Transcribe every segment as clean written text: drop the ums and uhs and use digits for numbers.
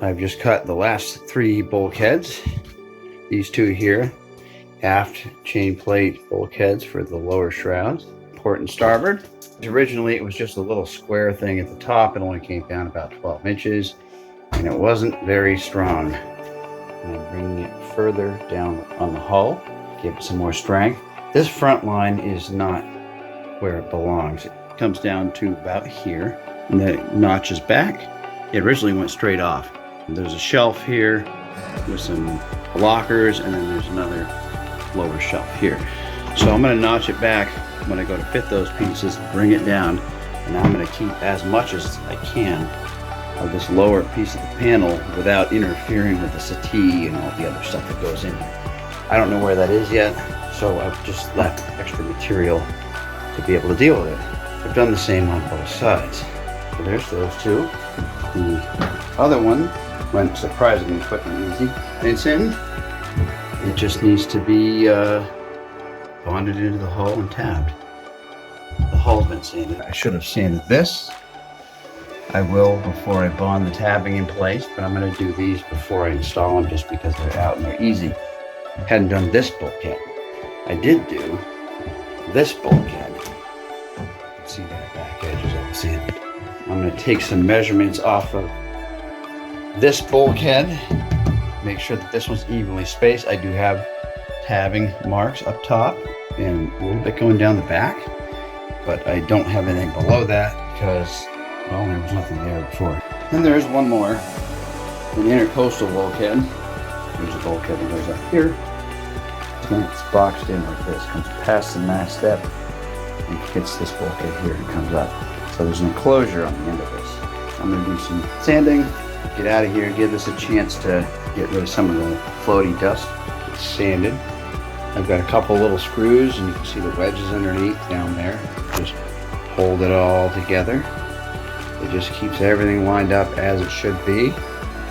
I've just cut the last 3 bulkheads. These 2 here, aft chain plate bulkheads for the lower shrouds, port and starboard. Originally, it was just a little square thing at the top. It only came down about 12 inches, and it wasn't very strong. And I'm bringing it further down on the hull, give it some more strength. This front line is not where it belongs. It comes down to about here, and then it notches back. It originally went straight off. And there's a shelf here with some lockers, and then there's another lower shelf here. So I'm going to notch it back when I go to fit those pieces, bring it down, and I'm going to keep as much as I can of this lower piece of the panel without interfering with the settee and all the other stuff that goes in here. I don't know where that is yet, so I've just left extra material to be able to deal with it. I've done the same on both sides. So there's those 2. The other one went surprisingly quick and easy. It's in. It just needs to be bonded into the hull and tabbed. The hull's been sanded. I should have sanded this. I will before I bond the tabbing in place, but I'm going to do these before I install them just because they're out and they're easy. Hadn't done this bulkhead. I did do this bulkhead. See that back edge is all sanded. I'm going to take some measurements off of this bulkhead, make sure that this one's evenly spaced. I do have tabbing marks up top and a little bit going down the back, but I don't have anything below that because, well, there was nothing there before. Then there's one more, an intercoastal bulkhead. There's a bulkhead that goes up here. It's boxed in like this, comes past the mast step and hits this bulkhead here and comes up. So there's an enclosure on the end of this. I'm going to do some sanding, get out of here, give this a chance to get rid of some of the floaty dust. It's sanded. I've got a couple little screws, and you can see the wedges underneath down there. Just hold it all together. It just keeps everything lined up as it should be.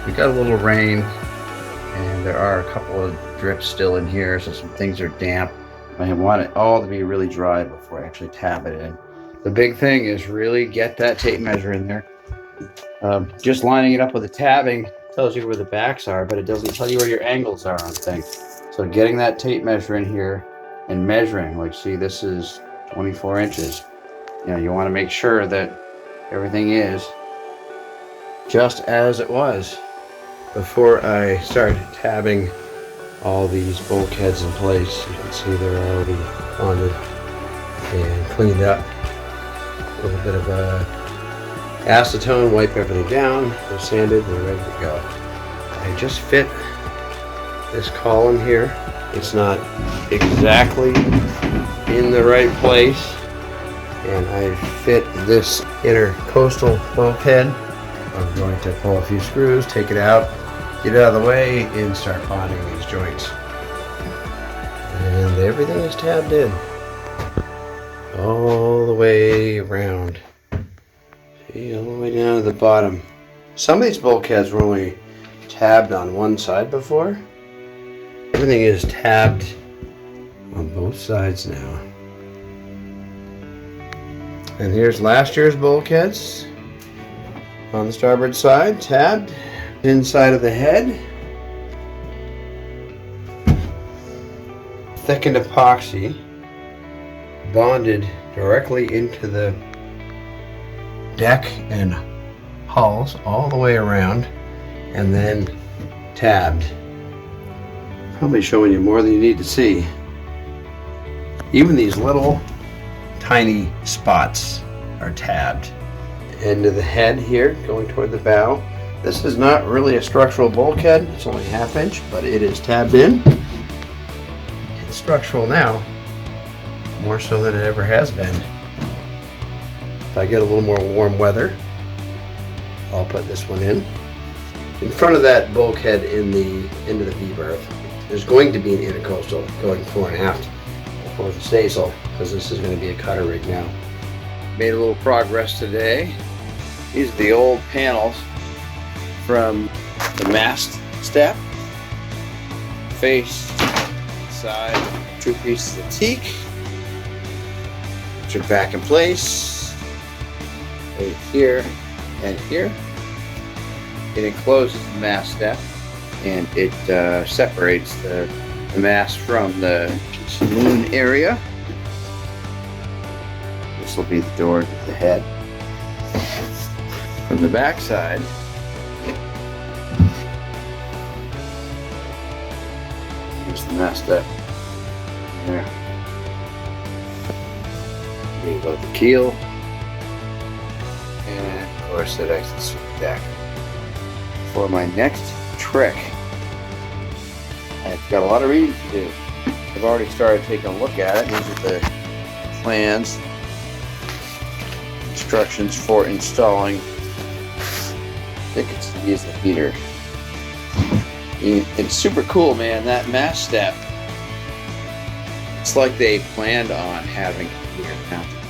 We got a little rain, and there are a couple of drips still in here, so some things are damp. I want it all to be really dry before I actually tab it in. The big thing is really get that tape measure in there. Just lining it up with the tabbing tells you where the backs are, but it doesn't tell you where your angles are on things. So getting that tape measure in here and measuring, like see this is 24 inches. You know, you want to make sure that everything is just as it was before I start tabbing all these bulkheads in place. You can see they're already bonded and cleaned up. A little bit of acetone, wipe everything down. They're sanded, they're ready to go. I just fit this column here. It's not exactly in the right place, and I fit this intercoastal bulkhead. I'm going to pull a few screws, take it out, get it out of the way, and start bonding these joints. And everything is tabbed in all the way around. See, all the way down to the bottom. Some of these bulkheads were only tabbed on one side before. Everything is tabbed on both sides now. And here's last year's bulkheads on the starboard side, tabbed inside of the head. Thickened epoxy bonded directly into the deck and hulls all the way around, and then tabbed. Probably showing you more than you need to see. Even these little tiny spots are tabbed. End of the head here going toward the bow. This is not really a structural bulkhead, it's only 1/2 inch, but it is tabbed in. It's structural now, more so than it ever has been. If I get a little more warm weather, I'll put this one in. In front of that bulkhead in the end of the V-berth, there's going to be an intercoastal going fore and aft for the staysail, because this is going to be a cutter rig now. Made a little progress today. These are the old panels from the mast step. Face, side, 2 pieces of teak, which are back in place, right here and here. It encloses the mast step, and it separates the mast from the saloon area. This will be the door to the head. From the back side, here's the mast step. There. We go the keel, and of course it exits from the deck. For my next trick, I've got a lot of reading to do. I've already started taking a look at it. These are the plans, instructions for installing thickets to use the heater. It's super cool, man. That mast step, it's like they planned on having a heater mounted